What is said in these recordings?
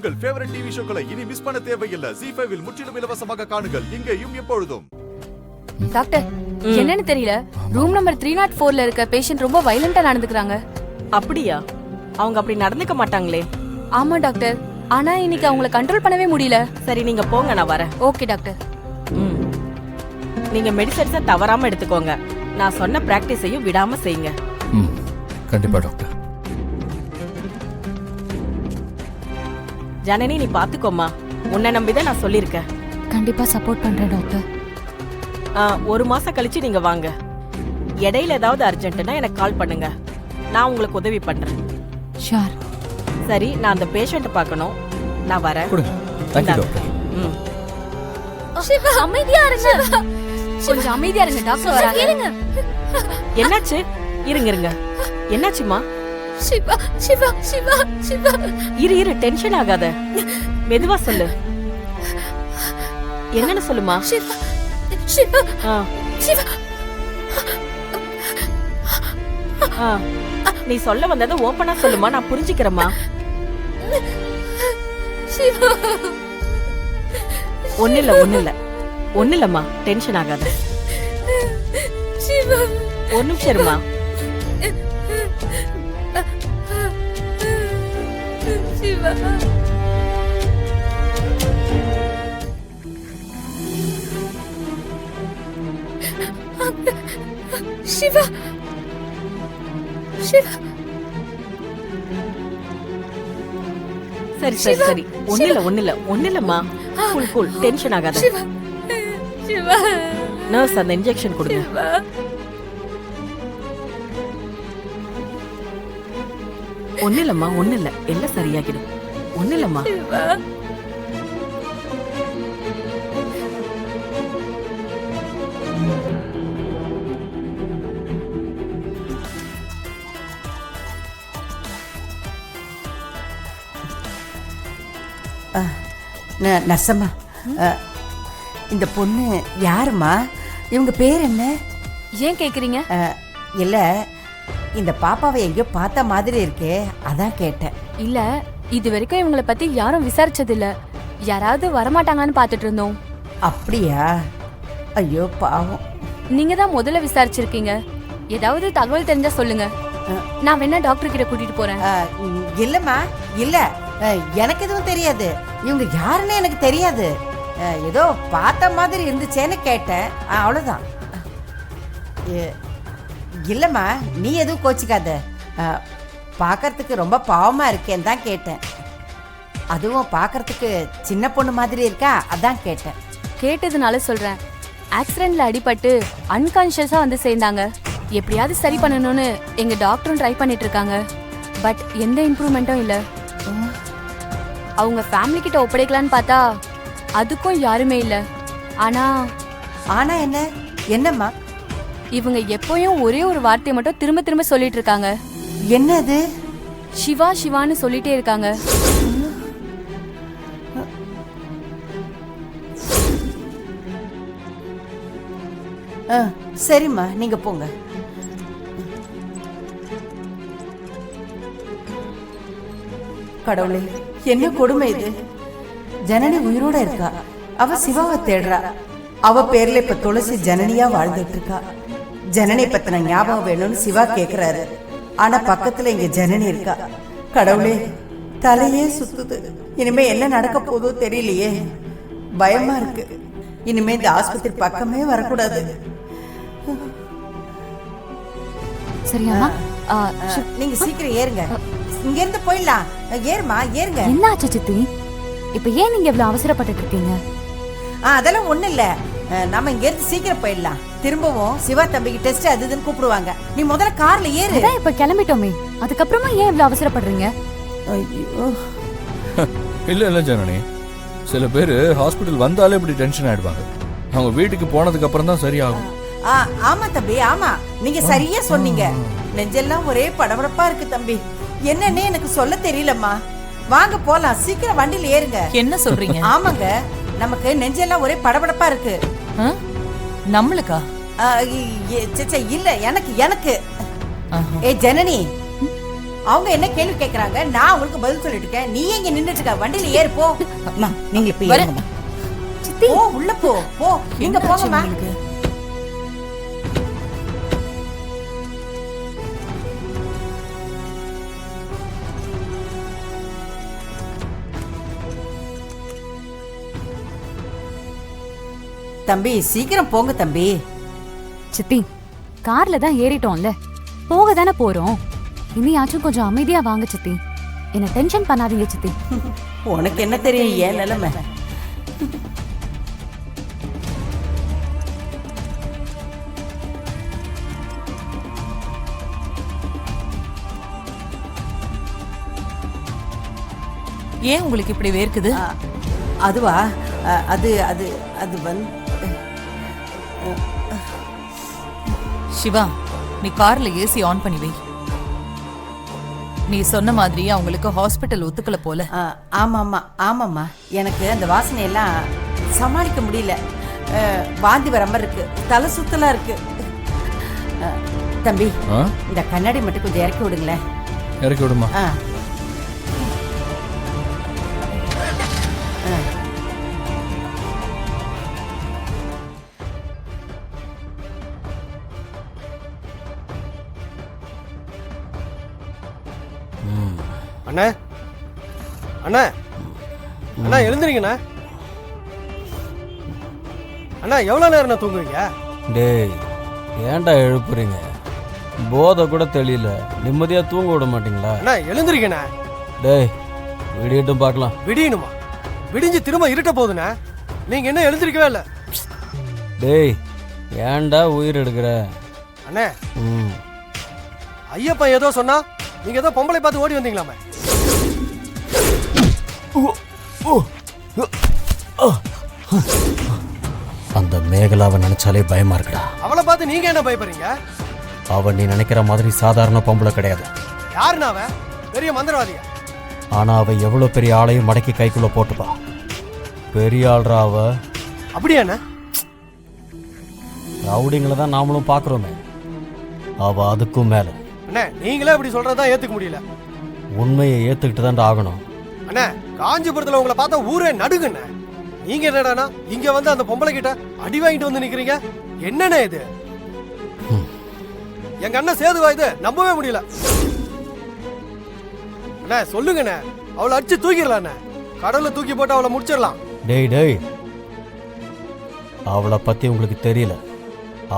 உங்கள் favourite TV ஷோக்களை இனி miss பண்ண தேவையில்லை. ZEE5 இல் முற்றிலும் இலவசமாக காணுங்கள். இங்கேயும் எப்பொழுதும். டாக்டர், என்னன்னு தெரியல, ரூம் நம்பர் 304ல இருக்க பேஷண்ட் ரொம்ப வயலண்டா நடந்துக்கறாங்க. அப்படியா? அவங்க அப்படி நடந்துக்க மாட்டாங்களே. ஆமா டாக்டர், ஆனா இன்னைக்கு அவங்கள கண்ட்ரோல் பண்ணவே முடியல. சரி, நீங்க போங்க, நான் வரேன். Okay doctor. நீங்க மெடிசன்ஸை தவறாம எடுத்துக்கோங்க. நான் சொன்ன பிராக்டிஸையும் விடாம செய்யுங்க. கண்டிப்பா டாக்டர். ஜனனி, நீ பாத்துக்கோமா. உன்னை நம்பிதான் நான் சொல்லியிருக்கேன். கண்டிப்பா சப்போர்ட் பண்றேன் டாக்டர். 1 மாசம் கழிச்சு நீங்க வாங்க. இடையில ஏதாவது அர்ஜென்ட்னா எனக்கு கால் பண்ணுங்க. நான் உங்களுக்கு உதவி பண்றேன். ஷூர். சரி, நான் அந்த பேஷண்ட்டை பார்க்கணும். நான் வரேன். Thank you doctor. சிவா, அமைதியா இருங்க. கொஞ்சம் அமைதியா இருங்க, டாக்டர் வராங்க. என்னாச்சு? இருங்க. என்னாச்சுமா? சிவா சிவா சிவா சிவா. இரு, டென்ஷன் ஆகாத. மெதுவா சொல்லு. என்னன்னு சொல்லுமா? சிவா சிவா சிவா. நீ சொல்ல வந்ததை ஓப்பனா சொல்லுமா, நான் புரிஞ்சுக்கிறேம்மா. சிவா. ஒண்ணு இல்லம்மா, டென்ஷன் ஆகாத. சிவா, ஒரு நிமிஷம் இருமா. சிவா. சிவா சிவா. சரி, ஒண்ணு இல்லம்மா. கூல், டென்ஷன் ஆகாத. சிவா, நர்ஸ் அந்த இன்ஜெக்ஷன் கொடுங்க. ஒண்ணு இல்ல, எல்லாம் சரியாகிடும். ஒண்ணு இல்லம்மா. நர்சம்மா, இந்த பொண்ணு யாருமா? இவங்க பேர் என்ன? ஏன் கேக்குறீங்க? இல்ல, இந்த பாப்பாவை எங்கேயோ பார்த்த மாதிரி இருக்கே, அதான் கேட்டேன். இல்ல, இது வரைக்கும் இவங்கள பத்தி யாரும் விசாரிச்சது இல்ல. யாராவது வரமாட்டாங்கன்னு பாத்துட்டு இருந்தோம். அப்படியா? ஐயோ பாவம். நீங்க தான் முதல்ல விசாரிச்சிருக்கீங்க. ஏதாவது தகவல் தெரிஞ்சா சொல்லுங்க. நான் வேணா டாக்டர் கிட்ட கூட்டிட்டு போறேன். இல்லம்மா, இல்ல, எனக்கு எதுவும் தெரியாது. இவங்க யாருன்னு எனக்கு தெரியாது. ஏதோ பார்த்த மாதிரி இருந்துச்சேன்னு கேட்டேன், அவ்வளவுதான். இல்லம்மா, நீ எதுவும் கோச்சிக்காத. பார்க்கறதுக்கு ரொம்ப பாவமா இருக்கேன்னு தான் கேட்டேன். அதுவும் பார்க்கறதுக்கு சின்ன பொண்ணு மாதிரி இருக்கா, அதான் கேட்டேன். கேட்டதுனால சொல்றேன். ஆக்சிடென்ட்ல அடிபட்டு அன்கான்ஷியஸா வந்து சேர்ந்தாங்க. எப்படியாவது சரி பண்ணணும்னு எங்க டாக்டரும் ட்ரை பண்ணிட்டு இருக்காங்க. பட் எந்த இம்ப்ரூவ்மெண்ட்டும் இல்ல. அவங்க ஃபேமிலி கிட்ட ஒப்படைக்கலான்னு பார்த்தா அதுக்கும் யாருமே இல்ல. ஆனா என்னம்மா? இவங்க எப்பயும் ஒரே ஒரு வார்த்தையை மட்டும் திரும்ப திரும்ப சொல்லிட்டு இருக்காங்க. என்னது? சிவா சிவான்னு சொல்லிட்டே இருக்காங்க. சரிம்மா, நீங்க போங்க. கடவுளே, என்ன கொடுமை இது! ஜனனி உயிரோட இருக்கா. அவ சிவாவை தேடுறா. அவ பேர்ல இப்ப துளசி ஜனனியா வாழ்ந்துட்டு இருக்கா. ஜனனி பத்தின ஞாபகம் வேணும்னு சிவா கேக்குறாரு. ஆனா பக்கத்துல இங்க ஜனனி இருக்கா. கடவுளே, தலையே சுத்துது. இனிமே என்ன நடக்க போதோ தெரியலையே. பயமா இருக்கு. இனிமே இந்த ஆஸ்பத்திரி பக்கமே வரக்கூடாது. சரியாமா? நீங்க சீக்கிரம் ஏறுங்க. இங்க இருந்து போயிடலாம். ஏறுமா, ஏறுங்க. என்ன ஆச்சு சித்தி? இப்ப ஏன் நீங்க இவ்வளவு அவசரப்பட்டு இருக்கீங்க? அதெல்லாம் ஒண்ணு இல்ல. நாம இங்க இருந்து சீக்கிரம் போயிடலாம். திரும்பவும் சிவா தம்பிக்கு டெஸ்ட் அது இதுன்னு கூப்பிடுவாங்க. நீ முதல்ல கார்ல ஏறு. அதான் இப்ப கிளம்பிட்டோமே, அதுக்கப்புறமா ஏன் இவ்வளவு அவசரப்படுறீங்க? ஐயோ. இல்ல ஜனனி, சில பேர் ஹாஸ்பிட்டல் வந்தாலே இப்படி டென்ஷன் ஆயிடுவாங்க. அவங்க வீட்டுக்கு போனதுக்கு அப்புறம் தான் சரியாகும். ஆமா தம்பி, ஆமா, நீங்க சரியா சொன்னீங்க. நெஞ்செல்லாம் ஒரே படபடப்பா இருக்கு தம்பி. என்னன்னு எனக்கு சொல்ல தெரியலம்மா. வாங்க போலாம், சீக்கிரம் வண்டியில ஏறுங்க. என்ன சொல்றீங்க? ஆமாங்க, நமக்கு நெஞ்செல்லாம் ஒரே படபடப்பா இருக்கு. நம்மளுக்கா? இல்ல, எனக்கு. ஏ ஜனனி, அவங்க என்ன கேள்வி கேக்குறாங்க, நான் உங்களுக்கு பதில் சொல்லிட்டு இருக்கேன். நீ எங்க நின்னுட்டு இருக்க? வண்டியில ஏறு போ. அம்மா நீங்க இப்ப ஏறுங்கம்மா. சித்தி போ உள்ள போ போ. நீங்க போங்கம்மா. தம்பி சீக்கிரம் போங்க தம்பி. சித்தி கார்ல தான் ஏறிட்டோம்ல, போக தானே போறோம். இனியாச்சும் கொஞ்சம் அமைதியா வாங்க சித்தி. என்ன டென்ஷன் பண்ணாதீங்க சித்தி. உனக்கு என்ன தெரியும் ஏன் நிலைமை? ஏன் உங்களுக்கு இப்படி வேர்க்குது? அதுவா அது அது அது வந்து சிவா, நீ கார்ல ஏசி ஆன் பண்ணி வை. நீ சொன்ன மாதிரி அவங்களுக்கு ஹாஸ்பிட்டல் ஒத்துக்கல போல. ஆமாம்மா ஆமாம்மா, எனக்கு அந்த வாசனையெல்லாம் சமாளிக்க முடியல. வாந்தி வர மாதிரி இருக்கு, தலை சுத்தலா இருக்கு. தம்பி இந்த கண்ணாடி மட்டும் கொஞ்சம் இறக்கி விடுங்களேன். இறக்கி விடுமா? அண்ணா அண்ணா அண்ணா எழுந்துறீங்கண்ணா. அண்ணா எவ்வளோ நேரம் தூங்குவீங்க? டேய் ஏன்டா எழுப்புறீங்க? போதை கூட தெரியல, நிம்மதியா தூங்க விட மாட்டீங்களா? அண்ணா எழுந்துறீங்கண்ணா. டேய் விடியட்டும் பார்க்கலாம். விடியணுமா? விடிஞ்சு திரும்ப இருட்ட போகுதுண்ணா. நீங்க என்ன எழுந்திருக்கவே இல்லை. டேய் ஏன்டா உயிர் எடுக்கிற? அண்ணே ஐயப்பா ஏதோ சொன்னா நீங்க ஏதோ பொம்பளை பார்த்து ஓடி வந்தீங்களாமே. அந்த மேகலாவை நினைச்சாலே பயமா இருக்குடா. அவளை பார்த்து நீங்க என்ன பயப்படுறீங்க? அவன் நீ நினைக்கிற மாதிரி சாதாரண பொம்பளை கிடையாது. யாருண்ணா அவன்? பெரிய மந்திரவாதியா? ஆனா அவ எவ்வளவு பெரிய ஆளையும் மடக்கி கைக்குள்ள போட்டுப்பா. பெரிய ஆள்ரா அவ. அப்படியாண்ணா? ரவுடிங்களை தான் நாமளும் பாக்குறோமே, அவ அதுக்கும் மேல. அண்ணே நீங்களே இப்படி சொல்றதா ஏத்துக்க முடியல. உண்மையை ஏத்துக்கிட்டு தான் ஆகணும். அண்ணே காஞ்சிபுரத்துல உங்களை பார்த்தா ஊரே நடுங்கண்ணே. நீங்க என்னடானா இங்க வந்து அந்த பொம்பளை கிட்ட அடி வாங்கிட்டு வந்து நிக்கிறீங்க? என்னண்ணே இது? எங்க அண்ணன் சேதுவா இது? நம்பவே முடியல. அண்ணே சொல்லுங்கண்ணே, அவளை அடிச்சு தூக்கிடலாண்ணே. கடவுளை தூக்கி போட்டு அவளை முடிச்சிடலாம். டேய் டேய், அவளை பத்தி உங்களுக்கு தெரியல.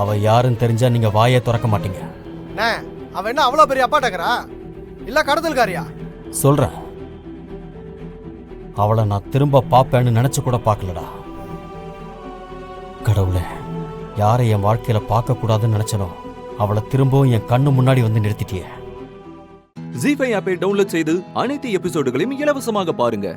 அவ யாருன்னு தெரிஞ்சா நீங்க வாயை திறக்க மாட்டீங்க. அண்ணே அவ என்ன அவ்வளவு பெரிய அப்பாட்டக்கரா இல்ல கடத்தல்காரியா? சொல்றேன், அவளை நான் திரும்ப பாப்பேன்னு நினைச்சு கூட பார்க்கலடா. கடவுளே, யாரை என் வாழ்க்கையில பார்க்க கூடாதுன்னு நினைச்சனோ அவளை திரும்பவும் என் கண்ணு முன்னாடி வந்து நிறுத்திட்டியே. ஜீ5 ஆப்பை டவுன்லோட் செய்து அனைத்து எபிசோடுகளையும் இலவசமாக பாருங்க.